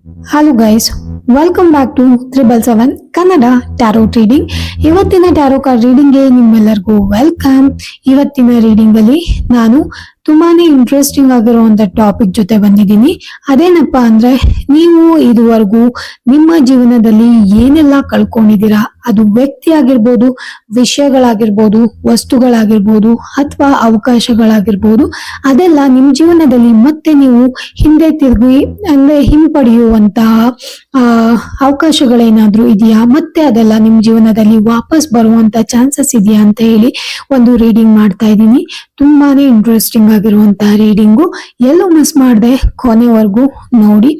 Hello guys, welcome back to 777 Kannada tarot reading. ಇವತ್ತಿನ tarot card ರೀಡಿಂಗ್ಗೆ ನಿಮ್ಮೆಲ್ಲರಿಗೂ ವೆಲ್ಕಮ್. ಇವತ್ತಿನ ರೀಡಿಂಗ್ ಅಲ್ಲಿ ನಾನು ತುಂಬಾನೇ ಇಂಟ್ರೆಸ್ಟಿಂಗ್ ಆಗಿರುವಂತ ಟಾಪಿಕ್ ಜೊತೆ ಬಂದಿದ್ದೀನಿ. ಅದೇನಪ್ಪಾ ಅಂದ್ರೆ, ನೀವು ಇದುವರೆಗೂ ನಿಮ್ಮ ಜೀವನದಲ್ಲಿ ಏನೆಲ್ಲ ಕಳ್ಕೊಂಡಿದ್ದೀರಾ, ಅದು ವ್ಯಕ್ತಿ ಆಗಿರ್ಬೋದು, ವಿಷಯಗಳಾಗಿರ್ಬೋದು, ವಸ್ತುಗಳಾಗಿರ್ಬೋದು, ಅಥವಾ ಅವಕಾಶಗಳಾಗಿರ್ಬೋದು, ಅದೆಲ್ಲ ನಿಮ್ ಜೀವನದಲ್ಲಿ ಮತ್ತೆ ನೀವು ಹಿಂದೆ ತಿರುಗಿ ಅಂದ್ರೆ ಹಿಂಪಡೆಯುವಂತಹ ಅವಕಾಶಗಳೇನಾದ್ರೂ ಇದೆಯಾ, ಮತ್ತೆ ಅದೆಲ್ಲ ನಿಮ್ ಜೀವನದಲ್ಲಿ ವಾಪಸ್ ಬರುವಂತ ಚಾನ್ಸಸ್ ಇದೆಯಾ ಅಂತ ಹೇಳಿ ಒಂದು ರೀಡಿಂಗ್ ಮಾಡ್ತಾ ಇದ್ದೀನಿ. ತುಂಬಾನೇ ಇಂಟ್ರೆಸ್ಟಿಂಗ್ ಆಗಿರುವಂತಹ ರೀಡಿಂಗು. ಎಲ್ಲೂ ಮಿಸ್ ಮಾಡದೆ ಕೊನೆವರೆಗೂ ನೋಡಿ.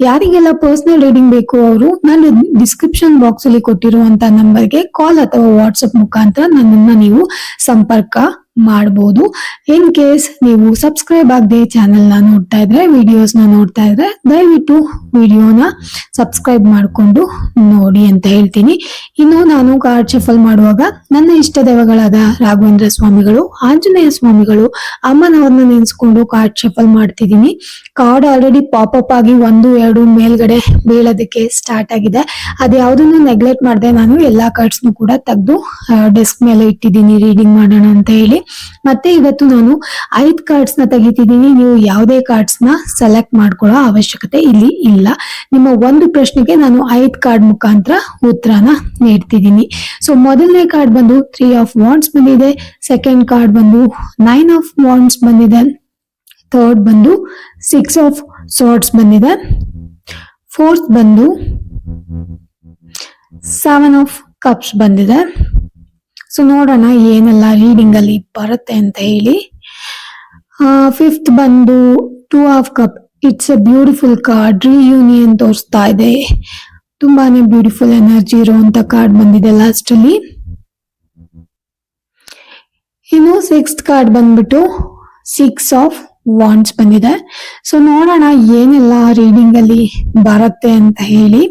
ಯಾರಿಗೆಲ್ಲ ಪರ್ಸನಲ್ ರೀಡಿಂಗ್ ಬೇಕು ಅವರು ನಾನು ಡಿಸ್ಕ್ರಿಪ್ಷನ್ ಬಾಕ್ಸ್ ಅಲ್ಲಿ ಕೊಟ್ಟಿರುವಂತ ನಂಬರ್ಗೆ ಕಾಲ್ ಅಥವಾ ವಾಟ್ಸಪ್ ಮುಖಾಂತರ ನನ್ನನ್ನ ನೀವು ಸಂಪರ್ಕ ಮಾಡಬಹುದು. ಇನ್ ಕೇಸ್ ನೀವು ಸಬ್ಸ್ಕ್ರೈಬ್ ಆಗದೆ ಚಾನೆಲ್ ನ ನೋಡ್ತಾ ಇದ್ರೆ, ವಿಡಿಯೋಸ್ ನ ನೋಡ್ತಾ ಇದ್ರೆ, ದಯವಿಟ್ಟು ವಿಡಿಯೋನ ಸಬ್ಸ್ಕ್ರೈಬ್ ಮಾಡಿಕೊಂಡು ನೋಡಿ ಅಂತ ಹೇಳ್ತೀನಿ. ಇನ್ನು ನಾನು ಕಾರ್ಡ್ ಶಫಲ್ ಮಾಡುವಾಗ ನನ್ನ ಇಷ್ಟ ದೈವಗಳಾದ ರಾಘವೇಂದ್ರ ಸ್ವಾಮಿಗಳು, ಆಂಜನೇಯ ಸ್ವಾಮಿಗಳು, ಅಮ್ಮನವ್ರನ್ನ ನೆನೆಸ್ಕೊಂಡು ಕಾರ್ಡ್ ಶಫಲ್ ಮಾಡ್ತಿದ್ದೀನಿ. ಕಾರ್ಡ್ ಆಲ್ರೆಡಿ ಪಾಪ್ ಆಗಿ 1-2 ಮೇಲ್ಗಡೆ ಬೀಳೋದಕ್ಕೆ ಸ್ಟಾರ್ಟ್ ಆಗಿದೆ. ಅದ್ಯಾವುದನ್ನು ನೆಗ್ಲೆಕ್ಟ್ ಮಾಡದೆ ನಾನು ಎಲ್ಲಾ ಕಾರ್ಡ್ಸ್ ಕೂಡ ತೆಗೆದು ಡೆಸ್ಕ್ ಮೇಲೆ ಇಟ್ಟಿದ್ದೀನಿ ರೀಡಿಂಗ್ ಮಾಡೋಣ ಅಂತ ಹೇಳಿ. ಮತ್ತೆ ಇವತ್ತು ನಾನು 5 ಕಾರ್ಡ್ಸ್ ನ ತೆಗಿತಿದ್ದೀನಿ. ನೀವು ಯಾವುದೇ ಕಾರ್ಡ್ಸ್ ನ ಸೆಲೆಕ್ಟ್ ಮಾಡ್ಕೊಳ್ಳೋ ಅವಶ್ಯಕತೆ ಇಲ್ಲಿ ಇಲ್ಲ. ನಿಮ್ಮ ಒಂದು ಪ್ರಶ್ನೆಗೆ ನಾನು 5 ಕಾರ್ಡ್ ಮುಖಾಂತರ ಉತ್ತರನ ನೀಡ್ತಿದ್ದೀನಿ. ಸೊ ಮೊದಲನೇ ಕಾರ್ಡ್ ಬಂದು 3 ಆಫ್ ವಾಂಡ್ಸ್ ಬಂದಿದೆ. ಸೆಕೆಂಡ್ ಕಾರ್ಡ್ ಬಂದು 9 ಆಫ್ ವಾಂಡ್ಸ್ ಬಂದಿದೆ. ಥರ್ಡ್ ಬಂದು 6 ಆಫ್ ಸಾರ್ಡ್ಸ್ ಬಂದಿದೆ. ಫೋರ್ತ್ ಬಂದು 7 ಆಫ್ ಕಪ್ಸ್ ಬಂದಿದೆ. ಸೊ ನೋಡೋಣ ಏನೆಲ್ಲ ರೀಡಿಂಗ್ ಅಲ್ಲಿ ಬರುತ್ತೆ ಅಂತ ಹೇಳಿ. ಫಿಫ್ತ್ ಬಂದು 2 of cup. It's A beautiful card. Reunion ತೋರಿಸ್ತಾ ಇದೆ. ತುಂಬಾನೇ ಬ್ಯೂಟಿಫುಲ್ ಎನರ್ಜಿ ಇರುವಂತ ಕಾರ್ಡ್ ಬಂದಿದೆ ಲಾಸ್ಟ್ ಅಲ್ಲಿ. ಇನ್ನು 6th ಕಾರ್ಡ್ ಬಂದ್ಬಿಟ್ಟು 6 ಆಫ್ ವಾಂಡ್ಸ್ ಬಂದಿದೆ. ಸೊ ನೋಡೋಣ ಏನೆಲ್ಲ ರೀಡಿಂಗ್ ಅಲ್ಲಿ ಬರುತ್ತೆ ಅಂತ ಹೇಳಿ.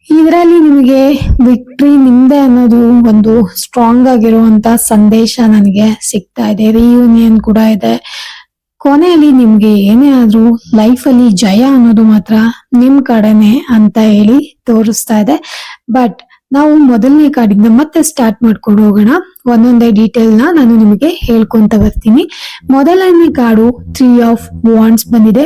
ಇದರಲ್ಲಿ ನಿಮಗೆ ವಿಕ್ಟ್ರಿ ನಿಮ್ದೆ ಅನ್ನೋದು ಒಂದು ಸ್ಟ್ರಾಂಗ್ ಆಗಿರುವಂತ ಸಂದೇಶ ನನಗೆ ಸಿಗ್ತಾ ಇದೆ. ರಿಯೂನಿಯನ್ ಕೂಡ ಇದೆ. ಕೊನೆಯಲ್ಲಿ ನಿಮ್ಗೆ ಏನೇ ಆದ್ರೂ ಲೈಫ್ ಅಲ್ಲಿ ಜಯ ಅನ್ನೋದು ಮಾತ್ರ ನಿಮ್ ಕಡೆನೆ ಅಂತ ಹೇಳಿ ತೋರಿಸ್ತಾ ಇದೆ. ಬಟ್ ನಾವು ಮೊದಲನೇ ಕಾರ್ಡಿಂದ ಮತ್ತೆ ಸ್ಟಾರ್ಟ್ ಮಾಡ್ಕೊಂಡು ಹೋಗೋಣ. ಒಂದೊಂದೇ ಡೀಟೇಲ್ ನಾನು ನಿಮಗೆ ಹೇಳ್ಕೊಂತ ಬರ್ತೀನಿ. ಮೊದಲನೇ ಕಾರ್ಡು 3 ಆಫ್ ವಾಂಡ್ಸ್ ಬಂದಿದೆ.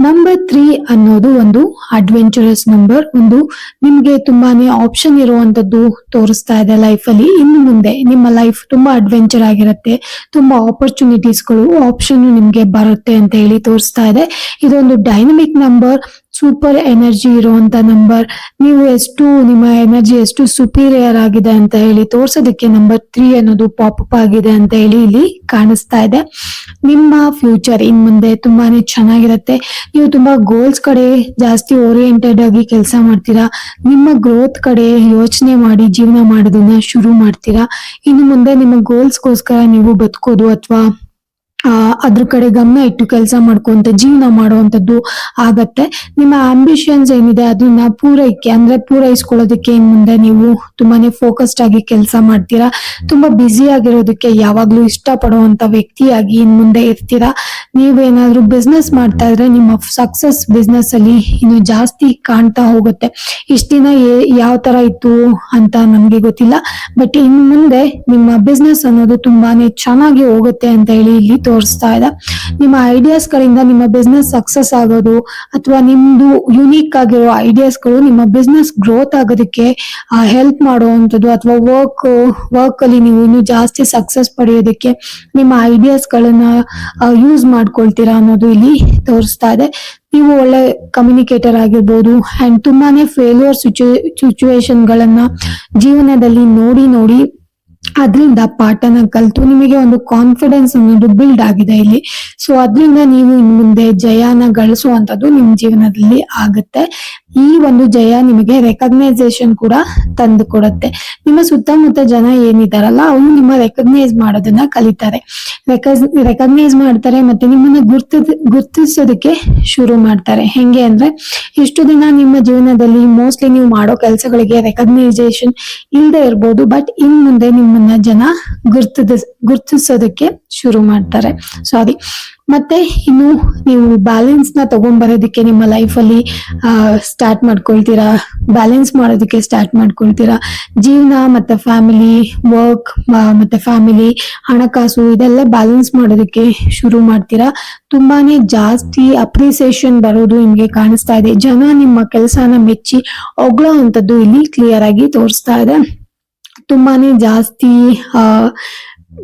ನಂಬರ್ 3 ಅನ್ನೋದು ಒಂದು ಅಡ್ವೆಂಚರಸ್ ನಂಬರ್. ಒಂದು ನಿಮ್ಗೆ ತುಂಬಾನೇ ಆಪ್ಷನ್ ಇರುವಂತದ್ದು ತೋರಿಸ್ತಾ ಇದೆ ಲೈಫ್ ಅಲ್ಲಿ. ಇನ್ನು ಮುಂದೆ ನಿಮ್ಮ ಲೈಫ್ ತುಂಬಾ ಅಡ್ವೆಂಚರ್ ಆಗಿರುತ್ತೆ. ತುಂಬಾ ಆಪರ್ಚುನಿಟೀಸ್ಗಳು, ಆಪ್ಷನ್ ನಿಮ್ಗೆ ಬರುತ್ತೆ ಅಂತ ಹೇಳಿ ತೋರಿಸ್ತಾ ಇದೆ. ಇದೊಂದು ಡೈನಮಿಕ್ ನಂಬರ್, ಸೂಪರ್ ಎನರ್ಜಿ ಇರುವಂತ ನಂಬರ್. ನೀವು ಎಷ್ಟು ನಿಮ್ಮ ಎನರ್ಜಿ ಎಷ್ಟು ಸುಪೀರಿಯರ್ ಆಗಿದೆ ಅಂತ ಹೇಳಿ ತೋರ್ಸೋದಕ್ಕೆ ನಂಬರ್ 3 ಅನ್ನೋದು ಪಾಪ್ ಆಗಿದೆ ಅಂತ ಹೇಳಿ ಇಲ್ಲಿ ಕಾಣಿಸ್ತಾ ಇದೆ. ನಿಮ್ಮ ಫ್ಯೂಚರ್ ಇನ್ ಮುಂದೆ ತುಂಬಾನೇ ಚೆನ್ನಾಗಿರುತ್ತೆ. ನೀವು ತುಂಬಾ ಗೋಲ್ಸ್ ಕಡೆ ಜಾಸ್ತಿ ಓರಿಯೆಂಟೆಡ್ ಆಗಿ ಕೆಲಸ ಮಾಡ್ತೀರಾ. ನಿಮ್ಮ ಗ್ರೋತ್ ಕಡೆ ಯೋಚನೆ ಮಾಡಿ ಜೀವನ ಮಾಡೋದನ್ನ ಶುರು ಮಾಡ್ತೀರಾ. ಇನ್ನು ಮುಂದೆ ನಿಮ್ಮ ಗೋಲ್ಸ್ಗೋಸ್ಕರ ನೀವು ಬದುಕೋದು ಅಥವಾ ಅದ್ರ ಕಡೆ ಗಮನ ಇಟ್ಟು ಕೆಲಸ ಮಾಡ್ಕೊಂತ ಜೀವನ ಮಾಡುವಂತದ್ದು ಆಗತ್ತೆ. ನಿಮ್ಮ ಆಂಬಿಷನ್ಸ್ ಏನಿದೆ ಅದನ್ನ ಪೂರೈಸ್ಕೊಳ್ಳೋದಕ್ಕೆ ಇನ್ ಮುಂದೆ ನೀವು ತುಂಬಾನೇ ಫೋಕಸ್ಡ್ ಆಗಿ ಕೆಲಸ ಮಾಡ್ತೀರಾ. ತುಂಬಾ ಬ್ಯುಸಿ ಆಗಿರೋದಕ್ಕೆ ಯಾವಾಗ್ಲೂ ಇಷ್ಟ ಪಡುವಂತ ವ್ಯಕ್ತಿಯಾಗಿ ಇನ್ ಮುಂದೆ ಇರ್ತೀರಾ. ನೀವೇನಾದ್ರೂ ಬಿಸ್ನೆಸ್ ಮಾಡ್ತಾ ಇದ್ರೆ ನಿಮ್ಮ ಸಕ್ಸಸ್ ಬಿಸ್ನೆಸ್ ಅಲ್ಲಿ ಇನ್ನು ಜಾಸ್ತಿ ಕಾಣ್ತಾ ಹೋಗುತ್ತೆ. ಇಷ್ಟ ದಿನ ಯಾವ ತರ ಇತ್ತು ಅಂತ ನಮ್ಗೆ ಗೊತ್ತಿಲ್ಲ, ಬಟ್ ಇನ್ ಮುಂದೆ ನಿಮ್ಮ ಬಿಸ್ನೆಸ್ ಅನ್ನೋದು ತುಂಬಾನೇ ಚೆನ್ನಾಗಿ ಹೋಗುತ್ತೆ ಅಂತ ಹೇಳಿ ಇಲ್ಲಿ ತೋರಿಸ್ತಾ ಇದೆ. ನಿಮ್ಮ ಐಡಿಯಾಸ್ ಗಳಿಂದ ನಿಮ್ಮ ಬಿಸ್ನೆಸ್ ಸಕ್ಸಸ್ ಆಗೋದು ಅಥವಾ ನಿಮ್ದು ಯುನೀಕ್ ಆಗಿರೋ ಐಡಿಯಾಸ್ ಗಳು ನಿಮ್ಮ ಬಿಸ್ನೆಸ್ ಗ್ರೋತ್ ಆಗೋದಕ್ಕೆ ಹೆಲ್ಪ್ ಮಾಡುವಂಥದ್ದು, ಅಥವಾ ವರ್ಕ್ ಅಲ್ಲಿ ನೀವು ಇನ್ನು ಜಾಸ್ತಿ ಸಕ್ಸಸ್ ಪಡೆಯೋದಕ್ಕೆ ನಿಮ್ಮ ಐಡಿಯಾಸ್ ಗಳನ್ನ ಯೂಸ್ ಮಾಡ್ಕೊಳ್ತೀರಾ ಅನ್ನೋದು ಇಲ್ಲಿ ತೋರಿಸ್ತಾ ಇದೆ. ನೀವು ಒಳ್ಳೆ ಕಮ್ಯುನಿಕೇಟರ್ ಆಗಿರ್ಬೋದು. ಅಂಡ್ ತುಂಬಾನೇ ಫೇಲ್ಯೂರ್ ಸಿಚುವೇಶನ್ ಗಳನ್ನ ಜೀವನದಲ್ಲಿ ನೋಡಿ ಅದ್ರಿಂದ ಪಾಠನ ಕಲ್ತು ನಿಮಗೆ ಒಂದು ಕಾನ್ಫಿಡೆನ್ಸ್ ಅನ್ನೋದು ಬಿಲ್ಡ್ ಆಗಿದೆ ಇಲ್ಲಿ. ಸೊ ಅದ್ರಿಂದ ನೀವು ಇನ್ ಮುಂದೆ ಜಯನ ಗಳಿಸುವಂತದ್ದು ನಿಮ್ ಜೀವನದಲ್ಲಿ ಆಗುತ್ತೆ. ಈ ಒಂದು ಜಯ ನಿಮಗೆ ರೆಕಗ್ನೈಸೇಷನ್ ಕೂಡ ತಂದು ಕೊಡುತ್ತೆ. ನಿಮ್ಮ ಸುತ್ತಮುತ್ತ ಜನ ಏನಿದಾರಲ್ಲ ಅವರು ನಿಮ್ಮ ರೆಕಗ್ನೈಸ್ ಮಾಡೋದನ್ನ ಕಲಿತಾರೆ, ರೆಕಗ್ನೈಸ್ ಮಾಡ್ತಾರೆ, ಮತ್ತೆ ನಿಮ್ಮನ್ನ ಗುರ್ತಿಸೋದಕ್ಕೆ ಶುರು ಮಾಡ್ತಾರೆ. ಹೆಂಗೆ ಅಂದ್ರೆ, ಇಷ್ಟು ದಿನ ನಿಮ್ಮ ಜೀವನದಲ್ಲಿ ಮೋಸ್ಟ್ಲಿ ನೀವು ಮಾಡೋ ಕೆಲಸಗಳಿಗೆ ರೆಕಗ್ನೈಸೇಷನ್ ಇಲ್ಲದೆ ಇರ್ಬೋದು, ಬಟ್ ಇನ್ ಮುಂದೆ ನಿಮ್ಮ ನಿಮ್ಮನ್ನ ಜನ ಗುರ್ತಿಸೋದಕ್ಕೆ ಶುರು ಮಾಡ್ತಾರೆ. ಸಾರಿ. ಮತ್ತೆ ಇನ್ನು ನೀವು ಬ್ಯಾಲೆನ್ಸ್ ನ ತಗೊಂಡ್ಬರೋದಕ್ಕೆ ನಿಮ್ಮ ಲೈಫ್ ಅಲ್ಲಿ ಸ್ಟಾರ್ಟ್ ಮಾಡ್ಕೊಳ್ತೀರಾ, ಬ್ಯಾಲೆನ್ಸ್ ಮಾಡೋದಕ್ಕೆ ಸ್ಟಾರ್ಟ್ ಮಾಡ್ಕೊಳ್ತೀರಾ. ಜೀವನ ಮತ್ತೆ ಫ್ಯಾಮಿಲಿ, ವರ್ಕ್ ಮತ್ತೆ ಫ್ಯಾಮಿಲಿ, ಹಣಕಾಸು ಇದೆಲ್ಲ ಬ್ಯಾಲೆನ್ಸ್ ಮಾಡೋದಕ್ಕೆ ಶುರು ಮಾಡ್ತೀರಾ. ತುಂಬಾನೇ ಜಾಸ್ತಿ ಅಪ್ರಿಸಿಯೇಷನ್ ಬರೋದು ನಿಮ್ಗೆ ಕಾಣಿಸ್ತಾ ಇದೆ. ಜನ ನಿಮ್ಮ ಕೆಲಸನ ಮೆಚ್ಚಿ ಹೊಗಳೋ ಅಂತದ್ದು ಇಲ್ಲಿ ಕ್ಲಿಯರ್ ಆಗಿ ತೋರಿಸ್ತಾ ಇದೆ. ತುಂಬಾನೇ ಜಾಸ್ತಿ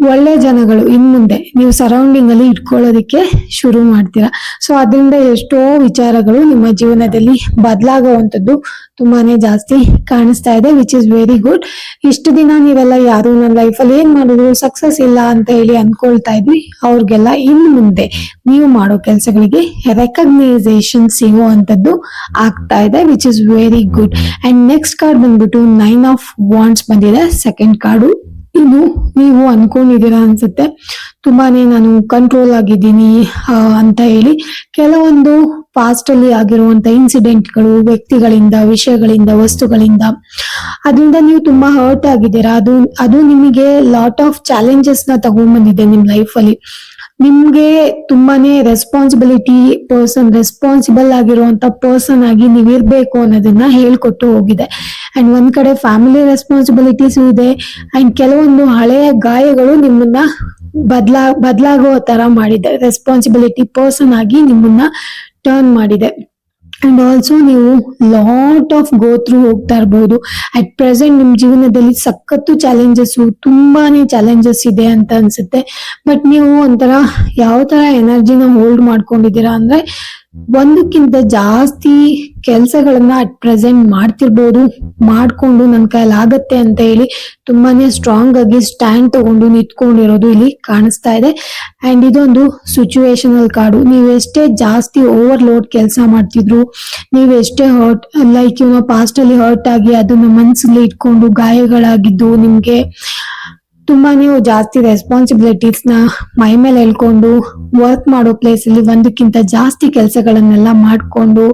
ಒಳ್ಳೆ ಜನಗಳು ಇನ್ ಮುಂದೆ ನೀವು ಸರೌಂಡಿಂಗ್ ಅಲ್ಲಿ ಇಟ್ಕೊಳ್ಳೋದಿಕ್ಕೆ ಶುರು ಮಾಡ್ತೀರಾ. ಸೊ ಅದರಿಂದ ಎಷ್ಟೋ ವಿಚಾರಗಳು ನಿಮ್ಮ ಜೀವನದಲ್ಲಿ ಬದಲಾಗುವಂತದ್ದು ತುಂಬಾನೇ ಜಾಸ್ತಿ ಕಾಣಿಸ್ತಾ ಇದೆ, ವಿಚ್ ಇಸ್ ವೆರಿ ಗುಡ್. ಇಷ್ಟು ದಿನ ನೀವೆಲ್ಲ ಯಾರು ನನ್ನ ಲೈಫಲ್ಲಿ ಏನ್ ಮಾಡಿದ್ರು ಸಕ್ಸಸ್ ಇಲ್ಲ ಅಂತ ಹೇಳಿ ಅನ್ಕೊಳ್ತಾ ಇದ್ವಿ, ಅವ್ರಿಗೆಲ್ಲ ಇನ್ ಮುಂದೆ ನೀವು ಮಾಡೋ ಕೆಲಸಗಳಿಗೆ ರೆಕಗ್ನೈಸೇಷನ್ ಸಿಗುವಂತದ್ದು ಆಗ್ತಾ ಇದೆ, which is very good. And next card ಬಂದ್ಬಿಟ್ಟು 9 ಆಫ್ ವಾಂಡ್ಸ್ ಬಂದಿದೆ, ಸೆಕೆಂಡ್ ಕಾರ್ಡು. ಇನ್ನು ನೀವು ಅನ್ಕೊಂಡಿದೀರಾ ಅನ್ಸುತ್ತೆ ತುಂಬಾನೇ ನಾನು ಕಂಟ್ರೋಲ್ ಆಗಿದ್ದೀನಿ ಅಂತ ಹೇಳಿ. ಕೆಲವೊಂದು ಪಾಸ್ಟ್ ಅಲ್ಲಿ ಆಗಿರುವಂತ ಇನ್ಸಿಡೆಂಟ್ಗಳು, ವ್ಯಕ್ತಿಗಳಿಂದ, ವಿಷಯಗಳಿಂದ, ವಸ್ತುಗಳಿಂದ ಅದರಿಂದ ನೀವು ತುಂಬಾ ಹರ್ಟ್ ಆಗಿದ್ದೀರಾ. ಅದು ನಿಮಗೆ ಲಾಟ್ ಆಫ್ ಚಾಲೆಂಜಸ್ ನ ತಗೊಂಡ್ಬಂದಿದೆ ನಿಮ್ ಲೈಫ್ ಅಲ್ಲಿ. ನಿಮ್ಗೆ ತುಂಬಾನೇ ರೆಸ್ಪಾನ್ಸಿಬಲ್ ಆಗಿರುವಂತ ಪರ್ಸನ್ ಆಗಿ ನೀವಿರ್ಬೇಕು ಅನ್ನೋದನ್ನ ಹೇಳ್ಕೊಟ್ಟು ಹೋಗಿದೆ. ಅಂಡ್ ಒಂದ್ ಕಡೆ ಫ್ಯಾಮಿಲಿ ರೆಸ್ಪಾನ್ಸಿಬಿಲಿಟೀಸ್ ಇದೆ, ಅಂಡ್ ಕೆಲವೊಂದು ಹಳೆಯ ಗಾಯಗಳು ನಿಮ್ಮನ್ನ ಬದಲಾಗೋ ತರ ಮಾಡಿದೆ. ರೆಸ್ಪಾನ್ಸಿಬಿಲಿಟಿ ಪರ್ಸನ್ ಆಗಿ ನಿಮ್ಮನ್ನ ಟರ್ನ್ ಮಾಡಿದೆ. ಅಂಡ್ ಆಲ್ಸೋ ನೀವು ಲಾಟ್ ಆಫ್ ಗೋ ಥ್ರೂ ಹೋಗ್ತಾ ಇರಬಹುದು. ಅಟ್ ಪ್ರೆಸೆಂಟ್ ನಿಮ್ ಜೀವನದಲ್ಲಿ ಸಖತ್ತು ತುಂಬಾನೇ ಚಾಲೆಂಜಸ್ ಇದೆ ಅಂತ ಅನ್ಸುತ್ತೆ. ಬಟ್ ನೀವು ಒಂಥರ ಯಾವ ತರ ಎನರ್ಜಿನ ಹೋಲ್ಡ್ ಮಾಡ್ಕೊಂಡಿದ್ದೀರಾ ಅಂದ್ರೆ, ಒಂದಕ್ಕಿಂತ ಜಾಸ್ತಿ ಕೆಲಸಗಳನ್ನ ಅಟ್ ಪ್ರೆಸೆಂಟ್ ಮಾಡ್ಕೊಂಡು ನನ್ ಕೈಯಲ್ಲಿ ಆಗತ್ತೆ ಅಂತ ಹೇಳಿ ತುಂಬಾನೇ ಸ್ಟ್ರಾಂಗ್ ಆಗಿ ಸ್ಟ್ಯಾಂಡ್ ತಗೊಂಡು ನಿಂತ್ಕೊಂಡಿರೋದು ಇಲ್ಲಿ ಕಾಣಿಸ್ತಾ ಇದೆ. ಅಂಡ್ ಇದೊಂದು ಸಿಚುವೇಶನಲ್ ಕಾರ್ಡು. ನೀವು ಎಷ್ಟೇ ಜಾಸ್ತಿ ಓವರ್ಲೋಡ್ ಕೆಲಸ ಮಾಡ್ತಿದ್ರು, ನೀವು ಎಷ್ಟೇ ಹರ್ಟ್ ಲೈಕ್ ಪಾಸ್ಟ್ ಅಲ್ಲಿ ಹರ್ಟ್ ಆಗಿ ಅದನ್ನ ಮನ್ಸಲ್ಲಿ ಇಟ್ಕೊಂಡು ಗಾಯಗಳಾಗಿದ್ದು, ನಿಮ್ಗೆ ತುಂಬಾ ನೀವು ಜಾಸ್ತಿ ರೆಸ್ಪಾನ್ಸಿಬಿಲಿಟೀಸ್ ನ ಮೈ ಮೇಲೆ ಹೇಳ್ಕೊಂಡು ವರ್ಕ್ ಮಾಡೋ ಪ್ಲೇಸ್ ಅಲ್ಲಿ ಒಂದಕ್ಕಿಂತ ಜಾಸ್ತಿ ಕೆಲಸಗಳನ್ನೆಲ್ಲ ಮಾಡ್ಕೊಂಡು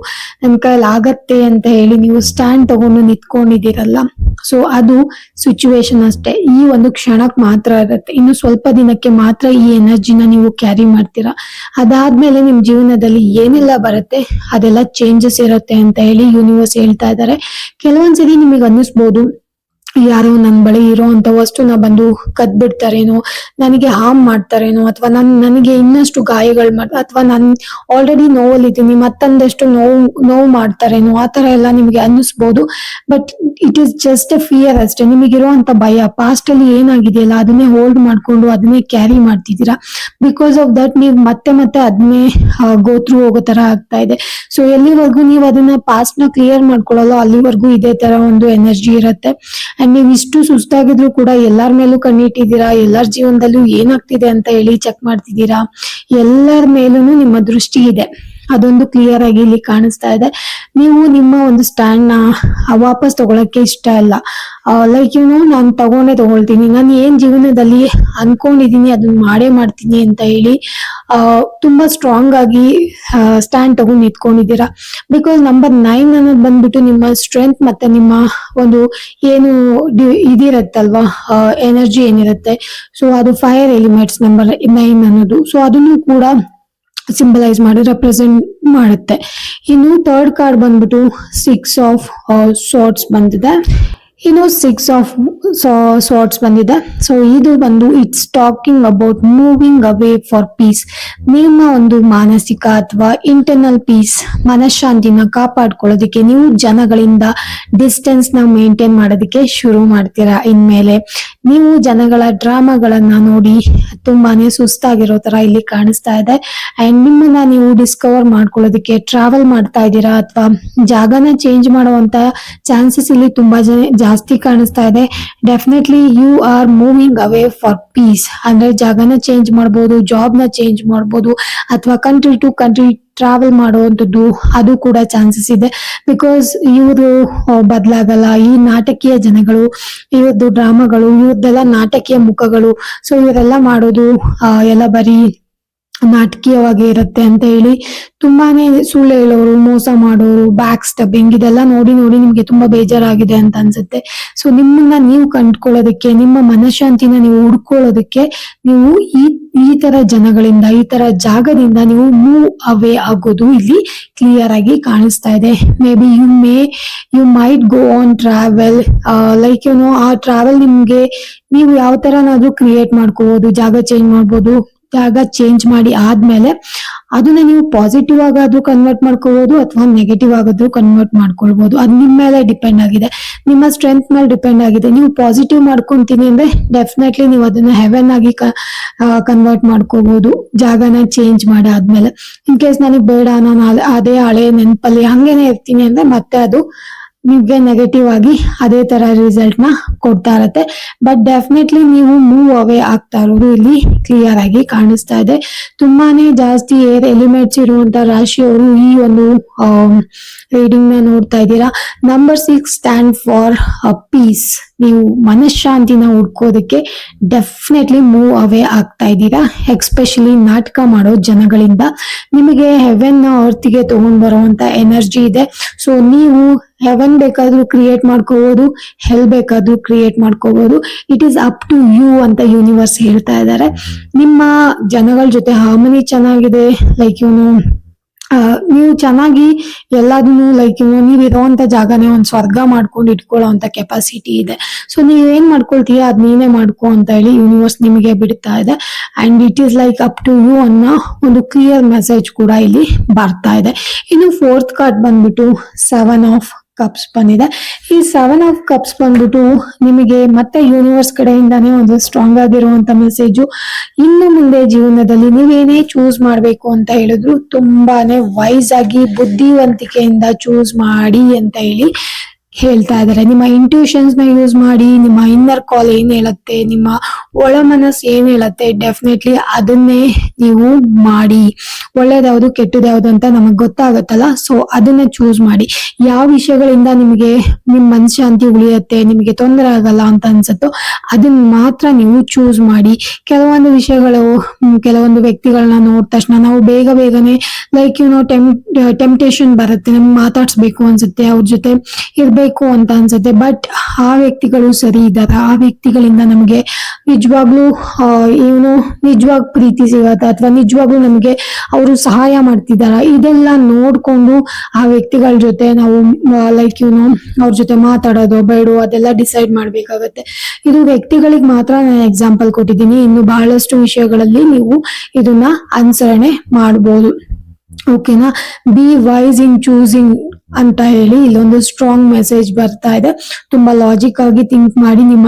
ನನ್ ಕೈಯಲ್ಲಿ ಆಗತ್ತೆ ಅಂತ ಹೇಳಿ ನೀವು ಸ್ಟ್ಯಾಂಡ್ ತಗೊಂಡು ನಿಂತ್ಕೊಂಡಿದ್ದೀರಲ್ಲ, ಸೊ ಅದು ಸಿಚುವೇಶನ್ ಅಷ್ಟೇ. ಈ ಒಂದು ಕ್ಷಣಕ್ ಮಾತ್ರ ಇರುತ್ತೆ. ಇನ್ನು ಸ್ವಲ್ಪ ದಿನಕ್ಕೆ ಮಾತ್ರ ಈ ಎನರ್ಜಿನ ನೀವು ಕ್ಯಾರಿ ಮಾಡ್ತೀರಾ. ಅದಾದ್ಮೇಲೆ ನಿಮ್ ಜೀವನದಲ್ಲಿ ಏನೆಲ್ಲ ಬರುತ್ತೆ ಅದೆಲ್ಲ ಚೇಂಜಸ್ ಇರುತ್ತೆ ಅಂತ ಹೇಳಿ ಯೂನಿವರ್ಸ್ ಹೇಳ್ತಾ ಇದ್ದಾರೆ. ಕೆಲವೊಂದ್ಸರಿ ನಿಮಗೆ ಅನ್ನಿಸ್ಬೋದು, ಯಾರೋ ನನ್ ಬಳಿ ಇರೋ ಅಂತ ವಸ್ತುನ ಬಂದು ಕದ್ಬಿಡ್ತಾರೇನೋ, ನನಗೆ ಹಾರ್ಮ್ ಮಾಡ್ತಾರೇನೋ, ಅಥವಾ ನನಗೆ ಇನ್ನಷ್ಟು ಗಾಯಗಳು ಅಥವಾ ನಾನು ಆಲ್ರೆಡಿ ನೋವಲ್ಲಿದ್ದೀನಿ ಮತ್ತೊಂದಷ್ಟು ನೋವು ಮಾಡ್ತಾರೇನೋ, ಆತರ ಎಲ್ಲ ನಿಮ್ಗೆ ಅನ್ನಿಸ್ಬೋದು. But it is just a fear ಅಷ್ಟೇ. ನಿಮಗಿರುವಂತ ಭಯ, ಪಾಸ್ಟ್ ಅಲ್ಲಿ ಏನಾಗಿದೆಯಲ್ಲ ಅದನ್ನೇ ಹೋಲ್ಡ್ ಮಾಡ್ಕೊಂಡು ಅದನ್ನೇ ಕ್ಯಾರಿ ಮಾಡ್ತಿದ್ದೀರಾ. ಬಿಕಾಸ್ ಆಫ್ ದಟ್ ನೀವು ಮತ್ತೆ ಅದನ್ನೇ ಗೋ ಥ್ರೂ ಹೋಗೋ ತರ ಆಗ್ತಾ ಇದೆ. ಸೊ ಎಲ್ಲಿವರೆಗೂ ನೀವು ಅದನ್ನ ಪಾಸ್ಟ್ ನ ಕ್ಲಿಯರ್ ಮಾಡ್ಕೊಳ್ಳಲ್ಲ, ಅಲ್ಲಿವರೆಗೂ ಇದೇ ತರ ಒಂದು ಎನರ್ಜಿ ಇರುತ್ತೆ. ಅಂಡ್ ನೀವು ಇಷ್ಟು ಸುಸ್ತಾಗಿದ್ರು ಕೂಡ ಎಲ್ಲರ ಮೇಲೂ ಕಣ್ಣಿಟ್ಟಿದ್ದೀರಾ, ಎಲ್ಲರ ಜೀವನದಲ್ಲೂ ಏನಾಗ್ತಿದೆ ಅಂತ ಹೇಳಿ ಚೆಕ್ ಮಾಡ್ತಿದ್ದೀರಾ. ಎಲ್ಲರ ಮೇಲೂ ನಿಮ್ಮ ದೃಷ್ಟಿ ಇದೆ, ಅದೊಂದು ಕ್ಲಿಯರ್ ಆಗಿ ಇಲ್ಲಿ ಕಾಣಿಸ್ತಾ ಇದೆ. ನೀವು ನಿಮ್ಮ ಒಂದು ಸ್ಟ್ಯಾಂಡ್ ನ ವಾಪಸ್ ತಗೊಳಕ್ಕೆ ಇಷ್ಟ ಇಲ್ಲ. ಲೈಕ್ ನಾನು ತಗೊಳ್ತೀನಿ, ನಾನು ಏನ್ ಜೀವನದಲ್ಲಿ ಅನ್ಕೊಂಡಿದೀನಿ ಅದನ್ನ ಮಾಡೇ ಮಾಡ್ತೀನಿ ಅಂತ ಹೇಳಿ ತುಂಬಾ ಸ್ಟ್ರಾಂಗ್ ಆಗಿ ಸ್ಟ್ಯಾಂಡ್ ತಗೊಂಡು ನಿಂತ್ಕೊಂಡಿದ್ದೀರಾ. ಬಿಕಾಸ್ ನಂಬರ್ 9 ಅನ್ನೋದು ಬಂದ್ಬಿಟ್ಟು ನಿಮ್ಮ ಸ್ಟ್ರೆಂತ್ ಮತ್ತೆ ನಿಮ್ಮ ಒಂದು ಏನು ಇದಿರತ್ತಲ್ವಾ ಎನರ್ಜಿ ಏನಿರುತ್ತೆ, ಸೊ ಅದು ಫೈರ್ ಎಲಿಮೆಂಟ್ಸ್ ನಂಬರ್ 9 ಅನ್ನೋದು. ಸೊ ಅದನ್ನು ಕೂಡ ಸಿಂಬಲೈಸ್ ಮಾಡಿ ರೆಪ್ರೆಸೆಂಟ್ ಮಾಡುತ್ತೆ. ಇನ್ನು ಥರ್ಡ್ ಕಾರ್ಡ್ ಬಂದ್ಬಿಟ್ಟು 6 ಆಫ್ ಸಾರ್ಟ್ಸ್ ಬಂದಿದೆ. ಇನ್ನು 6 ಆಫ್ ಸಾರ್ಟ್ಸ್ ಬಂದಿದೆ. ಸೊ ಇದು ಬಂದು it's talking about moving away for piece. ನಿಮ್ಮ ಒಂದು ಮಾನಸಿಕ ಅಥವಾ ಇಂಟರ್ನಲ್ ಪೀಸ್, ಮನಃಶಾಂತಿನ ಕಾಪಾಡ್ಕೊಳ್ಳೋದಕ್ಕೆ ನೀವು ಜನಗಳಿಂದ ಡಿಸ್ಟೆನ್ಸ್ ನ ಮೇಂಟೈನ್ ಮಾಡೋದಕ್ಕೆ ಶುರು ಮಾಡ್ತೀರಾ. ಇನ್ಮೇಲೆ ನೀವು ಜನಗಳ ಡ್ರಾಮಾಗಳನ್ನ ನೋಡಿ ತುಂಬಾನೇ ಸುಸ್ತಾಗಿರೋ ತರ ಇಲ್ಲಿ ಕಾಣಿಸ್ತಾ ಇದೆ. ಅಂಡ್ ನಿಮ್ಮನ್ನ ನೀವು ಡಿಸ್ಕವರ್ ಮಾಡ್ಕೊಳ್ಳೋದಕ್ಕೆ ಟ್ರಾವೆಲ್ ಮಾಡ್ತಾ ಇದ್ದೀರಾ, ಅಥವಾ ಜಾಗನ ಚೇಂಜ್ ಮಾಡುವಂತ ಚಾನ್ಸಸ್ ಇಲ್ಲಿ ತುಂಬಾ ಜಾಸ್ತಿ ಕಾಣಿಸ್ತಾ ಇದೆ. Definitely you are moving away for peace. ಅಂದ್ರೆ ಜಾಗನ ಚೇಂಜ್ ಮಾಡ್ಬೋದು, ಜಾಬ್ ನ ಚೇಂಜ್ ಮಾಡ್ಬೋದು, ಅಥವಾ ಕಂಟ್ರಿ ಟು ಕಂಟ್ರಿ ಟ್ರಾವೆಲ್ ಮಾಡುವಂಥದ್ದು, ಅದು ಕೂಡ ಚಾನ್ಸಸ್ ಇದೆ. ಬಿಕಾಸ್ ಇವರು ಬದಲಾಗಲ್ಲ. ಈ ನಾಟಕೀಯ ಜನಗಳು, ಇವ್ರದ್ದು ಡ್ರಾಮಾಗಳು, ಇವ್ರದ್ದೆಲ್ಲ ನಾಟಕೀಯ ಮುಖಗಳು. ಸೊ ಇವರೆಲ್ಲ ಮಾಡೋದು ಎಲ್ಲ ಬರೀ ನಾಟಕೀಯವಾಗಿ ಇರುತ್ತೆ ಅಂತ ಹೇಳಿ ತುಂಬಾನೇ ಸುಳ್ಳು ಹೇಳೋರು, ಮೋಸ ಮಾಡೋರು, ಬ್ಯಾಕ್ ಸ್ಟಬ್ಬಿಂಗ್ ಇದೆಲ್ಲ ನೋಡಿ ನೋಡಿ ನಿಮ್ಗೆ ತುಂಬಾ ಬೇಜಾರಾಗಿದೆ ಅಂತ ಅನ್ಸುತ್ತೆ. ಸೊ ನಿಮ್ಮನ್ನ ನೀವು ಕಂಡ್ಕೊಳ್ಳೋದಕ್ಕೆ, ನಿಮ್ಮ ಮನಃಶಾಂತಿನ ನೀವು ಹುಡ್ಕೊಳ್ಳೋದಕ್ಕೆ ನೀವು ಈ ತರ ಜನಗಳಿಂದ, ಈ ತರ ಜಾಗದಿಂದ ನೀವು ಮೂವ್ ಅವೇ ಆಗೋದು ಇಲ್ಲಿ ಕ್ಲಿಯರ್ ಆಗಿ ಕಾಣಿಸ್ತಾ ಇದೆ. May be you might go on travel, like ಆ ಟ್ರಾವೆಲ್ ನಿಮ್ಗೆ ನೀವು ಯಾವ ತರನಾದ್ರೂ ಕ್ರಿಯೇಟ್ ಮಾಡ್ಕೋಬಹುದು, ಜಾಗ ಚೇಂಜ್ ಮಾಡ್ಬೋದು. ಜಾಗ ಚೇಂಜ್ ಮಾಡಿ ಆದ್ಮೇಲೆ ಅದನ್ನ ನೀವು ಪಾಸಿಟಿವ್ ಆಗಾದ್ರೂ ಕನ್ವರ್ಟ್ ಮಾಡ್ಕೋಬಹುದು ಅಥವಾ ನೆಗೆಟಿವ್ ಆಗಾದ್ರೂ ಕನ್ವರ್ಟ್ ಮಾಡ್ಕೊಳ್ಬಹುದು. ಅದು ನಿಮ್ಮ ಮೇಲೆ ಡಿಪೆಂಡ್ ಆಗಿದೆ, ನಿಮ್ಮ ಸ್ಟ್ರೆಂತ್ ಮೇಲೆ ಡಿಪೆಂಡ್ ಆಗಿದೆ. ನೀವು ಪಾಸಿಟಿವ್ ಮಾಡ್ಕೊಂತೀನಿ ಅಂದ್ರೆ ಡೆಫಿನೆಟ್ಲಿ ನೀವು ಅದನ್ನ ಹೆವೆನ್ ಆಗಿ ಕನ್ವರ್ಟ್ ಮಾಡ್ಕೋಬಹುದು, ಜಾಗನ ಚೇಂಜ್ ಮಾಡಿ ಆದ್ಮೇಲೆ. ಇನ್ ಕೇಸ್ ನನಗೆ ಬೇಡ, ನಾನು ಅದೇ ಹಳೆ ನೆನಪಲ್ಲಿ ಹಂಗೇನೆ ಇರ್ತೀನಿ ಅಂದ್ರೆ ಮತ್ತೆ ಅದು ನಿಮ್ಗೆ ನೆಗೆಟಿವ್ ಆಗಿ ಅದೇ ತರ ರಿಸಲ್ಟ್ ನ ಕೊಡ್ತಾ ಇರತ್ತೆ. ಬಟ್ ಡೆಫಿನೆಟ್ಲಿ ನೀವು ಮೂವ್ ಅವೇ ಆಗ್ತಾ ಇರೋದು ಇಲ್ಲಿ ಕ್ಲಿಯರ್ ಆಗಿ ಕಾಣಿಸ್ತಾ ಇದೆ. ತುಂಬಾನೇ ಜಾಸ್ತಿ ಏರ್ ಎಲಿಮೆಂಟ್ಸ್ ಇರುವಂತ ರಾಶಿಯವರು ಈ ಒಂದು ರೀಡಿಂಗ್ ನ ನೋಡ್ತಾ ಇದ್ದೀರಾ. Number 6 stand for piece. ನೀವು ಮನಃಶಾಂತಿನ ಹುಡ್ಕೋದಕ್ಕೆ ಡೆಫಿನೆಟ್ಲಿ ಮೂವ್ ಅವೇ ಆಗ್ತಾ ಇದ್ದೀರಾ. ಎಕ್ಸ್ಪೆಷಲಿ ನಾಟಕ ಮಾಡೋ ಜನಗಳಿಂದ ನಿಮಗೆ ಹೆವೆನ್ ಅರ್ತ್ ಗೆ ತಗೊಂಡ್ ಬರುವಂತ ಎನರ್ಜಿ ಇದೆ. ಸೊ ನೀವು ಹೆವೆನ್ ಬೇಕಾದ್ರೂ ಕ್ರಿಯೇಟ್ ಮಾಡ್ಕೋಬಹುದು, ಹೆಲ್ ಬೇಕಾದ್ರೂ ಕ್ರಿಯೇಟ್ ಮಾಡ್ಕೋಬಹುದು. It is up to you ಅಂತ ಯೂನಿವರ್ಸ್ ಹೇಳ್ತಾ ಇದ್ದಾರೆ. ನಿಮ್ಮ ಜನಗಳ ಜೊತೆ ಹಾರ್ಮನಿ ಚೆನ್ನಾಗಿದೆ. ಲೈಕ್ ನೀವು ಚೆನ್ನಾಗಿ ಎಲ್ಲದನ್ನು ಲೈಕ್ ನೀವ್ ಇರೋಂತ ಜಾಗನೇ ಒಂದ್ ಸ್ವರ್ಗ ಮಾಡ್ಕೊಂಡು ಇಟ್ಕೊಳ್ಳೋ ಅಂತ ಕೆಪಾಸಿಟಿ ಇದೆ. ಸೊ ನೀವ್ ಏನ್ ಮಾಡ್ಕೊಳ್ತೀಯ ಅದ್ ನೀನೇ ಮಾಡ್ಕೋ ಅಂತ ಹೇಳಿ ಯೂನಿವರ್ಸ್ ನಿಮಗೆ ಬಿಡ್ತಾ ಇದೆ. And it is like up to you ಅನ್ನೋ ಒಂದು ಕ್ಲಿಯರ್ ಮೆಸೇಜ್ ಕೂಡ ಇಲ್ಲಿ ಬರ್ತಾ ಇದೆ. ಇನ್ನು 4th ಕಾರ್ಡ್ ಬಂದ್ಬಿಟ್ಟು 7 ಆಫ್ ಕಪ್ಸ್ ಬಂದಿದೆ. ಈ 7 ಆಫ್ ಕಪ್ಸ್ ಬಂದ್ಬಿಟ್ಟು ನಿಮಗೆ ಮತ್ತೆ ಯೂನಿವರ್ಸ್ ಕಡೆಯಿಂದಾನೇ ಒಂದು ಸ್ಟ್ರಾಂಗ್ ಆಗಿರುವಂತ ಮೆಸೇಜು. ಇನ್ನು ಮುಂದೆ ಜೀವನದಲ್ಲಿ ನೀವೇನೇ ಚೂಸ್ ಮಾಡ್ಬೇಕು ಅಂತ ಹೇಳಿದ್ರು ತುಂಬಾನೇ ವೈಸ್ ಆಗಿ ಬುದ್ಧಿವಂತಿಕೆಯಿಂದ ಚೂಸ್ ಮಾಡಿ ಅಂತ ಹೇಳಿ ಹೇಳ್ತಾ ಇದ್ದಾರೆ. ನಿಮ್ಮ ಇಂಟ್ಯೂಷನ್ಸ್ ನ ಯೂಸ್ ಮಾಡಿ, ನಿಮ್ಮ ಇನ್ನರ್ ಕಾಲ್ ಏನ್ ಹೇಳತ್ತೆ, ನಿಮ್ಮ ಒಳ ಮನಸ್ಸು ಏನ್ ಹೇಳತ್ತೆ, ಡೆಫಿನೆಟ್ಲಿ ಅದನ್ನೇ ನೀವು ಮಾಡಿ. ಒಳ್ಳೇದ್ಯಾವ್ದು ಕೆಟ್ಟದ್ಯಾವ್ದು ಅಂತ ನಮಗ್ ಗೊತ್ತಾಗತ್ತಲ್ಲ, ಸೊ ಅದನ್ನ ಚೂಸ್ ಮಾಡಿ. ಯಾವ ವಿಷಯಗಳಿಂದ ನಿಮಗೆ ನಿಮ್ ಮನಃಶಾಂತಿ ಉಳಿಯತ್ತೆ, ನಿಮಗೆ ತೊಂದರೆ ಆಗಲ್ಲ ಅಂತ ಅನ್ಸತ್ತೋ ಅದನ್ನ ಮಾತ್ರ ನೀವು ಚೂಸ್ ಮಾಡಿ. ಕೆಲವೊಂದು ವಿಷಯಗಳು, ಕೆಲವೊಂದು ವ್ಯಕ್ತಿಗಳನ್ನ ನೋಡಿದ ತಕ್ಷಣ ನಾವು ಬೇಗನೆ ಲೈಕ್ ಟೆಂಪ್ಟೇಷನ್ ಬರುತ್ತೆ, ನಮ್ಗೆ ಮಾತಾಡ್ಸ್ಬೇಕು ಅನ್ಸುತ್ತೆ, ಅವ್ರ ಜೊತೆ ಇರ್ಬೇಕು ಅಂತ ಅನ್ಸುತ್ತೆ. ಬಟ್ ಆ ವ್ಯಕ್ತಿಗಳು ಸರಿ ಇದಾರ, ಆ ವ್ಯಕ್ತಿಗಳಿಂದ ನಮ್ಗೆ ನಿಜವಾಗ್ಲೂ ನಿಜವಾಗ್ ಪ್ರೀತಿ ಸಿಗತ್ತ ಅಥವಾ ನಿಜವಾಗ್ಲೂ ನಮ್ಗೆ ಅವರು ಸಹಾಯ ಮಾಡ್ತಿದಾರ, ಇದೆಲ್ಲ ನೋಡ್ಕೊಂಡು ಆ ವ್ಯಕ್ತಿಗಳ ಜೊತೆ ನಾವು ಲೈಕ್ ಅವ್ರ ಜೊತೆ ಮಾತಾಡೋದು ಬೇಡೋ ಅದೆಲ್ಲ ಡಿಸೈಡ್ ಮಾಡ್ಬೇಕಾಗತ್ತೆ. ಇದು ವ್ಯಕ್ತಿಗಳಿಗೆ ಮಾತ್ರ ನಾನು ಎಕ್ಸಾಂಪಲ್ ಕೊಟ್ಟಿದ್ದೀನಿ. ಇನ್ನು ಬಹಳಷ್ಟು ವಿಷಯಗಳಲ್ಲಿ ನೀವು ಇದನ್ನ ಅನುಸರಣೆ ಮಾಡ್ಬೋದು. ಓಕೆನಾ. ಬಿ ವೈಸ್ ಇನ್ ಚೂಸಿಂಗ್ ಅಂತ ಹೇಳಿ ಇಲ್ಲೊಂದು ಸ್ಟ್ರಾಂಗ್ ಮೆಸೇಜ್ ಬರ್ತಾ ಇದೆ. ತುಂಬಾ ಲಾಜಿಕ್ ಆಗಿ ಥಿಂಕ್ ಮಾಡಿ, ನಿಮ್ಮ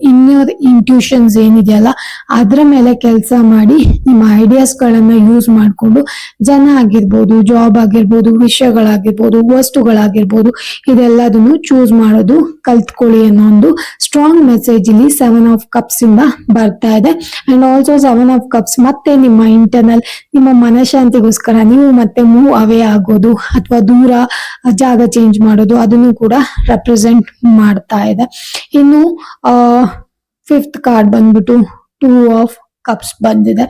ಇನ್ನರ್ ಇಂಟ್ಯೂಷನ್ಸ್ ಏನಿದೆಯಲ್ಲ ಅದ್ರ ಮೇಲೆ ಕೆಲಸ ಮಾಡಿ, ನಿಮ್ಮ ಐಡಿಯಾಸ್ ಗಳನ್ನ ಯೂಸ್ ಮಾಡ್ಕೊಂಡು ಜನ ಆಗಿರ್ಬೋದು, ಜಾಬ್ ಆಗಿರ್ಬೋದು, ವಿಷಯಗಳಾಗಿರ್ಬೋದು, ವಸ್ತುಗಳಾಗಿರ್ಬೋದು, ಇದೆಲ್ಲದನ್ನು ಚೂಸ್ ಮಾಡೋದು ಕಲ್ತ್ಕೊಳ್ಳಿ ಅನ್ನೋ ಒಂದು ಸ್ಟ್ರಾಂಗ್ ಮೆಸೇಜ್ ಇಲ್ಲಿ 7 ಆಫ್ ಕಪ್ಸ್ ಇಂದ ಬರ್ತಾ ಇದೆ. ಅಂಡ್ ಆಲ್ಸೋ 7 ಆಫ್ ಕಪ್ಸ್ ಮತ್ತೆ ನಿಮ್ಮ ಇಂಟರ್ನಲ್, ನಿಮ್ಮ ಮನಃಶಾಂತಿಗೋಸ್ಕರ ನೀವು ಮತ್ತೆ ಮೂವ್ ಅವೇ ಆಗೋದು ಅಥವಾ ದೂರ ಜಾಗ ಚೇಂಜ್ ಮಾಡೋದು ಅದನ್ನು ಕೂಡ ರೆಪ್ರೆಸೆಂಟ್ ಮಾಡ್ತಾ ಇದೆ. ಇನ್ನು 5th ಕಾರ್ಡ್ ಬಂದ್ಬಿಟ್ಟು 2 ಆಫ್ ಕಪ್ಸ್ ಬಂದಿದೆ.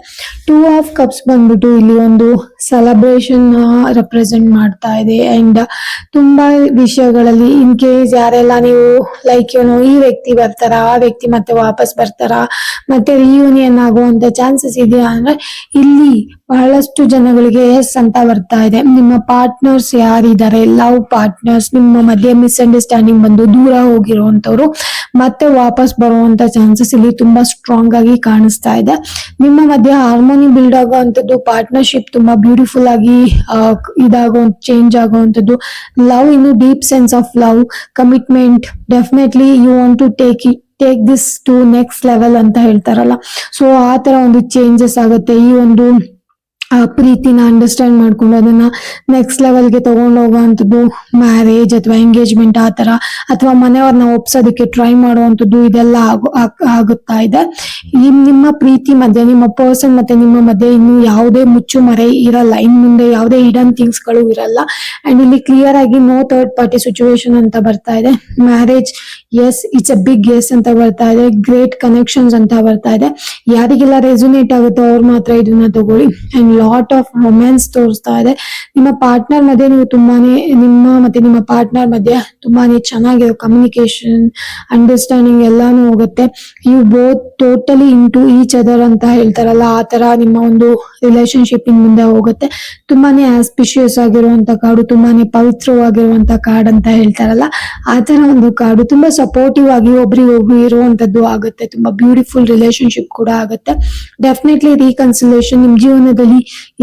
2 ಆಫ್ ಕಪ್ಸ್ ಬಂದ್ಬಿಟ್ಟು ಇಲ್ಲಿ ಒಂದು ಸೆಲೆಬ್ರೇಷನ್ ರೆಪ್ರೆಸೆಂಟ್ ಮಾಡ್ತಾ ಇದೆ. ಅಂಡ್ ತುಂಬಾ ವಿಷಯಗಳಲ್ಲಿ ಇನ್ ಕೇಸ್ ಯಾರೆಲ್ಲ ನೀವು ಲೈಕ್ ಈ ವ್ಯಕ್ತಿ ಬರ್ತಾರ, ಆ ವ್ಯಕ್ತಿ ಮತ್ತೆ ವಾಪಸ್ ಬರ್ತಾರ, ಮತ್ತೆ ರಿಯೂನಿಯನ್ ಆಗುವಂತ ಚಾನ್ಸಸ್ ಇದೆಯಾ ಅಂದ್ರೆ ಇಲ್ಲಿ ಬಹಳಷ್ಟು ಜನಗಳಿಗೆ ಎಸ್ ಅಂತ ಬರ್ತಾ ಇದೆ. ನಿಮ್ಮ ಪಾರ್ಟ್ನರ್ಸ್ ಯಾರಿದ್ದಾರೆ, ಲವ್ ಪಾರ್ಟ್ನರ್ಸ್, ನಿಮ್ಮ ಮಧ್ಯೆ ಮಿಸ್ಅಂಡರ್ಸ್ಟ್ಯಾಂಡಿಂಗ್ ಬಂದು ದೂರ ಹೋಗಿರುವಂತವ್ರು ಮತ್ತೆ ವಾಪಸ್ ಬರುವಂತ ಚಾನ್ಸಸ್ ಇಲ್ಲಿ ತುಂಬಾ ಸ್ಟ್ರಾಂಗ್ ಆಗಿ ಕಾಣಿಸ್ತಾ ಇದೆ. ನಿಮ್ಮ ಮಧ್ಯೆ ಹಾರ್ಮೋನಿ ಬಿಲ್ಡ್ ಆಗುವಂತದ್ದು, ಪಾರ್ಟ್ನರ್ಶಿಪ್ ತುಂಬಾ ಬ್ಯೂಟಿಫುಲ್ ಆಗಿ ಚೇಂಜ್ ಆಗುವಂತದ್ದು, ಲವ್ ಇನ್ನು deep sense of love, commitment, definitely you want to take this to next level ಅಂತ ಹೇಳ್ತಾರಲ್ಲ, ಸೊ ಆ ತರ ಒಂದು ಚೇಂಜಸ್ ಆಗುತ್ತೆ. ಈ ಒಂದು ಪ್ರೀತಿನ ಅಂಡರ್ಸ್ಟ್ಯಾಂಡ್ ಮಾಡ್ಕೊಂಡು ಅದನ್ನ ನೆಕ್ಸ್ಟ್ ಲೆವೆಲ್ಗೆ ತಗೊಂಡು ಹೋಗುವಂಥದ್ದು, ಮ್ಯಾರೇಜ್ ಅಥವಾ ಎಂಗೇಜ್ಮೆಂಟ್ ಆ ತರ, ಅಥವಾ ಮನೆಯವ್ರನ್ನ ಒಪ್ಸೋದಕ್ಕೆ ಟ್ರೈ ಮಾಡುವಂಥದ್ದು, ಇದೆಲ್ಲ ಆಗುತ್ತಾ ಇದೆ. ನಿಮ್ಮ ಪ್ರೀತಿ ಮಧ್ಯೆ, ನಿಮ್ಮ ಪರ್ಸನ್ ಮತ್ತೆ ನಿಮ್ಮ ಮಧ್ಯೆ ಇನ್ನು ಯಾವುದೇ ಮುಚ್ಚುಮರೆ ಇರಲ್ಲ, ಇನ್ ಮುಂದೆ ಯಾವುದೇ ಹಿಡನ್ ಥಿಂಗ್ಸ್ ಗಳು ಇರಲ್ಲ. ಅಂಡ್ ಇಲ್ಲಿ ಕ್ಲಿಯರ್ ಆಗಿ ನೋ ಥರ್ಡ್ ಪಾರ್ಟಿ ಸಿಚುವೇಶನ್ ಅಂತ ಬರ್ತಾ ಇದೆ. Marriage yes, it's a big yes ಅಂತ ಬರ್ತಾ ಇದೆ. ಗ್ರೇಟ್ ಕನೆಕ್ಷನ್ಸ್ ಅಂತ ಬರ್ತಾ ಇದೆ. ಯಾರಿಗೆಲ್ಲ ರೆಸೊನೇಟ್ ಆಗುತ್ತೋ ಅವ್ರು ಮಾತ್ರ ಇದನ್ನ ತಗೊಳ್ಳಿ. ಅಂಡ್ ಲಾಟ್ ಆಫ್ ರೊಮ್ಯಾನ್ಸ್ ತೋರಿಸ್ತಾ ಇದೆ. ನಿಮ್ಮ ಪಾರ್ಟ್ನರ್ ಮಧ್ಯೆ ನೀವು ನಿಮ್ಮ ಪಾರ್ಟ್ನರ್ ಮಧ್ಯೆ ತುಂಬಾನೇ ಚೆನ್ನಾಗಿರೋ ಕಮ್ಯುನಿಕೇಶನ್, ಅಂಡರ್ಸ್ಟ್ಯಾಂಡಿಂಗ್ ಎಲ್ಲಾನು ಹೋಗುತ್ತೆ. You both totally into each other ಅಂತ ಹೇಳ್ತಾರಲ್ಲ, ಆ ತರ ನಿಮ್ಮ ಒಂದು ರಿಲೇಶನ್ಶಿಪ್ ಇನ್ ಮುಂದೆ ಹೋಗುತ್ತೆ. ತುಂಬಾನೇ ಆಸ್ಪಿಷಿಯಸ್ ಆಗಿರುವಂತ ಕಾರ್ಡು, ತುಂಬಾನೇ ಪವಿತ್ರವಾಗಿರುವಂತ ಕಾರ್ಡ್ ಅಂತ ಹೇಳ್ತಾರಲ್ಲ, ಆ ತರ ಒಂದು ಕಾರ್ಡು. ತುಂಬಾ ಸಪೋರ್ಟಿವ್ ಆಗಿ ಒಬ್ರಿಗೊಬ್ರು ಇರುವಂತದ್ದು ಆಗುತ್ತೆ. ತುಂಬಾ ಬ್ಯೂಟಿಫುಲ್ ರಿಲೇಶನ್ಶಿಪ್ ಕೂಡ ಆಗುತ್ತೆ. ಡೆಫಿನೆಟ್ಲಿ ರೀಕನ್ಸಿಲೇಷನ್, ನಿಮ್ ಜೀವನದಲ್ಲಿ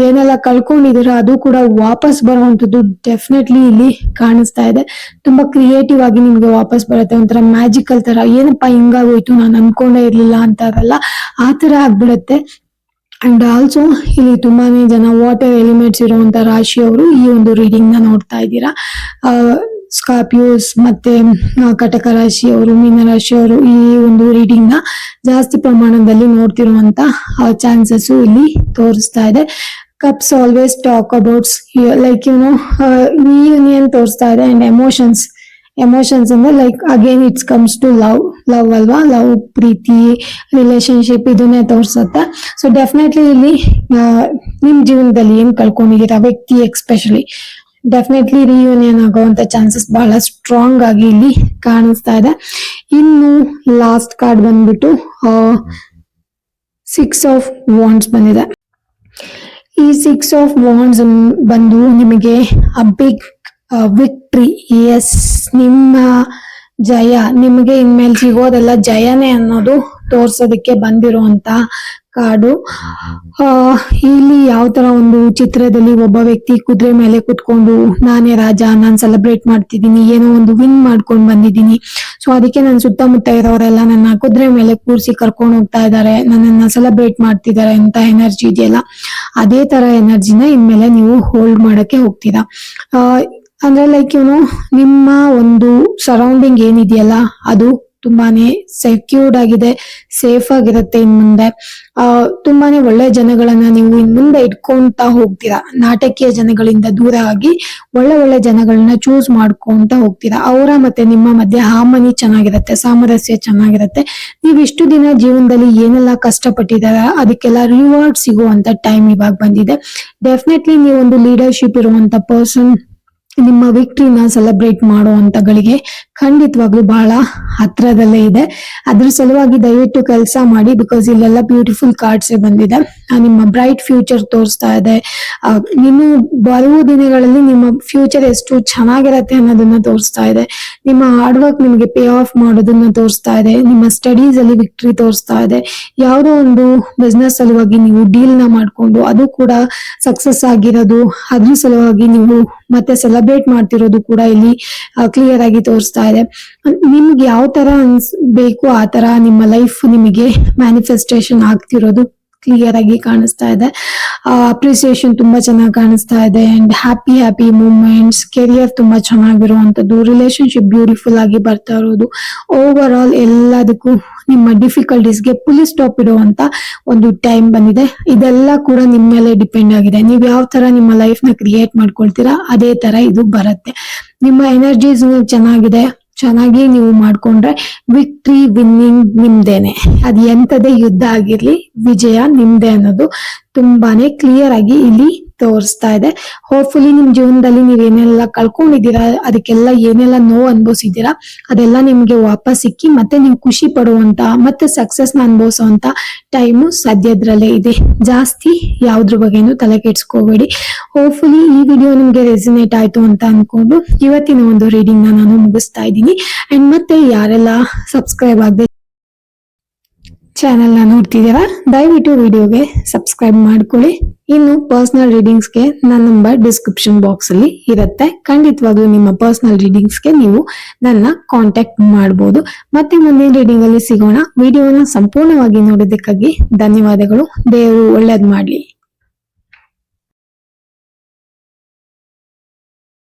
ಏನೆಲ್ಲ ಕಳ್ಕೊಂಡಿದ್ದೀರಾ ಅದು ಕೂಡ ವಾಪಸ್ ಬರುವಂತದ್ದು ಡೆಫಿನೆಟ್ಲಿ ಇಲ್ಲಿ ಕಾಣಿಸ್ತಾ ಇದೆ. ತುಂಬಾ ಕ್ರಿಯೇಟಿವ್ ಆಗಿ ನಿಮ್ಗೆ ವಾಪಸ್ ಬರುತ್ತೆ. ಒಂಥರ ಮ್ಯಾಜಿಕಲ್ ತರ, ಏನಪ್ಪಾ ಹಿಂಗಾಗೋಯ್ತು, ನಾನು ಅನ್ಕೊಂಡೇ ಇರ್ಲಿಲ್ಲ ಅಂತಾರಲ್ಲ, ಆ ತರ ಆಗ್ಬಿಡುತ್ತೆ. ಅಂಡ್ ಆಲ್ಸೋ ಇಲ್ಲಿ ತುಂಬಾನೇ ಜನ ವಾಟರ್ ಎಲಿಮೆಂಟ್ಸ್ ಇರುವಂತ ರಾಶಿಯವರು ಈ ಒಂದು ರೀಡಿಂಗ್ ನ ನೋಡ್ತಾ ಇದ್ದೀರಾ. ಸ್ಕಾರ್ಪಿಯೋಸ್ ಮತ್ತೆ ಕಟಕ ರಾಶಿಯವರು, ಮೀನ ರಾಶಿಯವರು ಈ ಒಂದು ರೀಡಿಂಗ್ ನ ಜಾಸ್ತಿ ಪ್ರಮಾಣದಲ್ಲಿ ನೋಡ್ತಿರುವಂತ ಚಾನ್ಸಸ್ ಇಲ್ಲಿ ತೋರಿಸ್ತಾ ಇದೆ. ಕಪ್ಸ್ always talk abouts like reunion ತೋರಿಸ್ತಾ ಇದೆ. ಅಂಡ್ ಎಮೋಷನ್ಸ್ ಅಂದ್ರೆ like again it's comes to love ಅಲ್ವಾ, ಲವ್, ಪ್ರೀತಿ, ರಿಲೇಶನ್ಶಿಪ್ ಇದನ್ನೇ ತೋರ್ಸುತ್ತೆ. ಸೊ ಡೆಫಿನೆಟ್ಲಿ ಇಲ್ಲಿ ನಿಮ್ ಜೀವನದಲ್ಲಿ ಏನ್ ಕಳ್ಕೊಂಡಿದ್ದೀರಾ ವ್ಯಕ್ತಿ ಎಕ್ಸ್ಪೆಷಲಿ, ಡೆಫಿನೆಟ್ಲಿ ರಿಯೂನಿಯನ್ ಆಗುವಂತ ಚಾನ್ಸಸ್ ಬಹಳ ಸ್ಟ್ರಾಂಗ್ ಆಗಿ ಇಲ್ಲಿ ಕಾಣಿಸ್ತಾ ಇದೆ. ಇನ್ನು ಲಾಸ್ಟ್ ಕಾರ್ಡ್ ಬಂದ್ಬಿಟ್ಟು 6 ಆಫ್ ವಾಂಡ್ಸ್ ಬಂದಿದೆ. ಈ 6 ಆಫ್ ವಾಂಡ್ಸ್ ಬಂದು ನಿಮಗೆ ಬಿಗ್ ವಿಕ್ಟ್ರಿ, ಎಸ್, ನಿಮ್ಮ ಜಯ, ನಿಮಗೆ ಇನ್ಮೇಲೆ ಸಿಗೋದೆಲ್ಲ ಜಯನೇ ಅನ್ನೋದು ತೋರ್ಸೋದಕ್ಕೆ ಬಂದಿರುವಂತ ಕಾರ್ಡು. ಇಲ್ಲಿ ಯಾವ ತರ ಒಂದು ಚಿತ್ರದಲ್ಲಿ ಒಬ್ಬ ವ್ಯಕ್ತಿ ಕುದುರೆ ಮೇಲೆ ಕುತ್ಕೊಂಡು, ನಾನೇ ರಾಜ, ನಾನ್ ಸೆಲೆಬ್ರೇಟ್ ಮಾಡ್ತಿದ್ದೀನಿ, ಏನೋ ಒಂದು ವಿನ್ ಮಾಡ್ಕೊಂಡು ಬಂದಿದ್ದೀನಿ, ಸೊ ಅದಕ್ಕೆ ನನ್ನ ಸುತ್ತಮುತ್ತ ಇರೋರೆಲ್ಲ ನನ್ನ ಕುದುರೆ ಮೇಲೆ ಕೂರಿಸಿ ಕರ್ಕೊಂಡು ಹೋಗ್ತಾ ಇದ್ದಾರೆ, ನನ್ನನ್ನ ಸೆಲೆಬ್ರೇಟ್ ಮಾಡ್ತಿದ್ದಾರೆ ಅಂತ ಎನರ್ಜಿ ಇದೆಯಲ್ಲ, ಅದೇ ತರ ಎನರ್ಜಿನ ಇನ್ಮೇಲೆ ನೀವು ಹೋಲ್ಡ್ ಮಾಡಕ್ಕೆ ಹೋಗ್ತೀರಾ. ಅಂದ್ರೆ ಲೈಕ್ ನಿಮ್ಮ ಒಂದು ಸರೌಂಡಿಂಗ್ ಏನಿದೆಯಲ್ಲ ಅದು ತುಂಬಾನೇ ಸೆಕ್ಯೂರ್ಡ್ ಆಗಿದೆ, ಸೇಫ್ ಆಗಿರುತ್ತೆ. ಇನ್ ಮುಂದೆ ತುಂಬಾನೇ ಒಳ್ಳೆ ಜನಗಳನ್ನ ನೀವು ಇನ್ ಮುಂದೆ ಇಟ್ಕೊಂತ ಹೋಗ್ತೀರಾ. ನಾಟಕೀಯ ಜನಗಳಿಂದ ದೂರ ಆಗಿ ಒಳ್ಳೆ ಜನಗಳನ್ನ ಚೂಸ್ ಮಾಡ್ಕೊಂತ ಹೋಗ್ತೀರಾ. ಅವರ ಮತ್ತೆ ನಿಮ್ಮ ಮಧ್ಯೆ ಹಾರ್ಮನಿ ಚೆನ್ನಾಗಿರುತ್ತೆ, ಸಾಮರಸ್ಯ ಚೆನ್ನಾಗಿರುತ್ತೆ. ನೀವ್ ಇಷ್ಟು ದಿನ ಜೀವನದಲ್ಲಿ ಏನೆಲ್ಲ ಕಷ್ಟಪಟ್ಟಿದಾರ ಅದಕ್ಕೆಲ್ಲ ರಿವಾರ್ಡ್ ಸಿಗುವಂತ ಟೈಮ್ ಇವಾಗ ಬಂದಿದೆ. ಡೆಫಿನೆಟ್ಲಿ ನೀವೊಂದು ಲೀಡರ್ಶಿಪ್ ಇರುವಂತ ಪರ್ಸನ್, ನಿಮ್ಮ ವಿಕ್ಟ್ರಿನ ಸೆಲೆಬ್ರೇಟ್ ಮಾಡುವಂತಗಳಿಗೆ ಖಂಡಿತವಾಗ್ಲೂ ಬಹಳ ಹತ್ರದಲ್ಲೇ ಇದೆ. ಅದ್ರ ಸಲುವಾಗಿ ದಯವಿಟ್ಟು ಕೆಲಸ ಮಾಡಿ, ಬಿಕಾಸ್ ಇಲ್ಲೆಲ್ಲ ಬ್ಯೂಟಿಫುಲ್ ಕಾರ್ಡ್ಸ್ ಬಂದಿದೆ. ನಿಮ್ಮ ಬ್ರೈಟ್ ಫ್ಯೂಚರ್ ತೋರಿಸ್ತಾ ಇದೆ. ಇನ್ನು ಬರುವ ದಿನಗಳಲ್ಲಿ ನಿಮ್ಮ ಫ್ಯೂಚರ್ ಎಷ್ಟು ಚೆನ್ನಾಗಿರತ್ತೆ ಅನ್ನೋದನ್ನ ತೋರಿಸ್ತಾ ಇದೆ. ನಿಮ್ಮ ಹಾರ್ಡ್ ವರ್ಕ್ ನಿಮಗೆ ಪೇ ಆಫ್ ಮಾಡೋದನ್ನ ತೋರಿಸ್ತಾ ಇದೆ. ನಿಮ್ಮ ಸ್ಟಡೀಸ್ ಅಲ್ಲಿ ವಿಕ್ಟ್ರಿ ತೋರಿಸ್ತಾ ಇದೆ. ಯಾವುದೋ ಒಂದು ಬಿಸ್ನೆಸ್ ಸಲುವಾಗಿ ನೀವು ಡೀಲ್ ನ ಮಾಡ್ಕೊಂಡು ಅದು ಕೂಡ ಸಕ್ಸಸ್ ಆಗಿರೋದು, ಅದ್ರ ಸಲುವಾಗಿ ನೀವು ಮತ್ತೆ ಸೆಲೆಬ್ರೇಟ್ ಮಾಡ್ತಿರೋದು ಕೂಡ ಇಲ್ಲಿ ಕ್ಲಿಯರ್ ಆಗಿ ತೋರಿಸ್ತಾ ಇದೆ. ನಿಮ್ಗೆ ಯಾವ ತರ ಬೇಕು ಆ ತರ ನಿಮ್ಮ ಲೈಫ್ ನಿಮಗೆ ಮ್ಯಾನಿಫೆಸ್ಟೇಷನ್ ಆಗ್ತಿರೋದು ಕ್ಲಿಯರ್ ಆಗಿ ಕಾಣಿಸ್ತಾ ಇದೆ. ಅಪ್ರಿಸಿಯೇಷನ್ ತುಂಬಾ ಚೆನ್ನಾಗಿ ಕಾಣಿಸ್ತಾ ಇದೆ. ಅಂಡ್ ಹ್ಯಾಪಿ ಮೂಮೆಂಟ್ಸ್, ಕೆರಿಯರ್ ತುಂಬಾ ಚೆನ್ನಾಗಿರುವಂತದ್ದು, ರಿಲೇಶನ್ಶಿಪ್ ಬ್ಯೂಟಿಫುಲ್ ಆಗಿ ಬರ್ತಾ ಇರೋದು, ಓವರ್ ಆಲ್ ಎಲ್ಲದಕ್ಕೂ ನಿಮ್ಮ ಡಿಫಿಕಲ್ಟೀಸ್ಗೆ ಫುಲ್ ಸ್ಟಾಪ್ ಇಡುವಂತ ಒಂದು ಟೈಮ್ ಬಂದಿದೆ. ಇದೆಲ್ಲ ಕೂಡ ನಿಮ್ಮ ಮೇಲೆ ಡಿಪೆಂಡ್ ಆಗಿದೆ. ನೀವು ಯಾವ ತರ ನಿಮ್ಮ ಲೈಫ್ ನ ಕ್ರಿಯೇಟ್ ಮಾಡ್ಕೊಳ್ತೀರಾ ಅದೇ ತರ ಇದು ಬರುತ್ತೆ. ನಿಮ್ಮ ಎನರ್ಜೀಸ್ ಚೆನ್ನಾಗಿ ನೀವು ಮಾಡ್ಕೊಂಡ್ರೆ ವಿಕ್ಟ್ರಿ, ವಿನ್ನಿಂಗ್ ನಿಮ್ದೇನೆ. ಅದ್ ಎಂತದೇ ಯುದ್ಧ ಆಗಿರ್ಲಿ ವಿಜಯ ನಿಮ್ದೇ ಅನ್ನೋದು ತುಂಬಾನೇ ಕ್ಲಿಯರ್ ಆಗಿ ಇಲ್ಲಿ ತೋರಿಸ್ತಾ ಇದೆ. ಹೋಪ್ಫುಲಿ ನಿಮ್ ಜೀವನದಲ್ಲಿ ನೀವೇನೆಲ್ಲ ಕಳ್ಕೊಂಡಿದ್ದೀರಾ, ಅದಕ್ಕೆಲ್ಲ ಏನೆಲ್ಲ ನೋವು ಅನುಭವಿಸಿದ್ದೀರಾ ಅದೆಲ್ಲ ನಿಮ್ಗೆ ವಾಪಸ್ ಸಿಕ್ಕಿ ಮತ್ತೆ ನೀವು ಖುಷಿ ಪಡುವಂತ ಮತ್ತೆ ಸಕ್ಸಸ್ ನ ಅನುಭವಿಸುವಂತ ಟೈಮು ಸದ್ಯದ್ರಲ್ಲೇ ಇದೆ. ಜಾಸ್ತಿ ಯಾವ್ದ್ರ ಬಗ್ಗೆನೂ ತಲೆ ಕೆಡ್ಸ್ಕೋಬೇಡಿ. ಹೋಪ್ಫುಲಿ ಈ ವಿಡಿಯೋ ನಿಮ್ಗೆ ರೆಸಿನೇಟ್ ಆಯ್ತು ಅಂತ ಅನ್ಕೊಂಡು ಇವತ್ತಿನ ಒಂದು ರೀಡಿಂಗ್ ನ ನಾನು ಮುಗಿಸ್ತಾ ಇದ್ದೀನಿ. ಅಂಡ್ ಮತ್ತೆ ಯಾರೆಲ್ಲ ಸಬ್ಸ್ಕ್ರೈಬ್ ಆಗದೆ ಚಾನೆಲ್ ನ ನೋಡ್ತಿದ್ದೀರಾ ದಯವಿಟ್ಟು ವಿಡಿಯೋಗೆ ಸಬ್ಸ್ಕ್ರೈಬ್ ಮಾಡ್ಕೊಳ್ಳಿ. ಇನ್ನು ಪರ್ಸನಲ್ ರೀಡಿಂಗ್ಸ್ಗೆ ನನ್ನ ನಂಬರ್ ಡಿಸ್ಕ್ರಿಪ್ಷನ್ ಬಾಕ್ಸ್ ಅಲ್ಲಿ ಇರುತ್ತೆ. ಖಂಡಿತವಾಗ್ಲೂ ನಿಮ್ಮ ಪರ್ಸನಲ್ ರೀಡಿಂಗ್ಸ್ಗೆ ನೀವು ನನ್ನ ಕಾಂಟ್ಯಾಕ್ಟ್ ಮಾಡಬಹುದು. ಮತ್ತೆ ಮುಂದಿನ ರೀಡಿಂಗ್ ಅಲ್ಲಿ ಸಿಗೋಣ. ವಿಡಿಯೋನ ಸಂಪೂರ್ಣವಾಗಿ ನೋಡೋದಕ್ಕಾಗಿ ಧನ್ಯವಾದಗಳು. ದೇವರು ಒಳ್ಳೇದ್ ಮಾಡ್ಲಿ.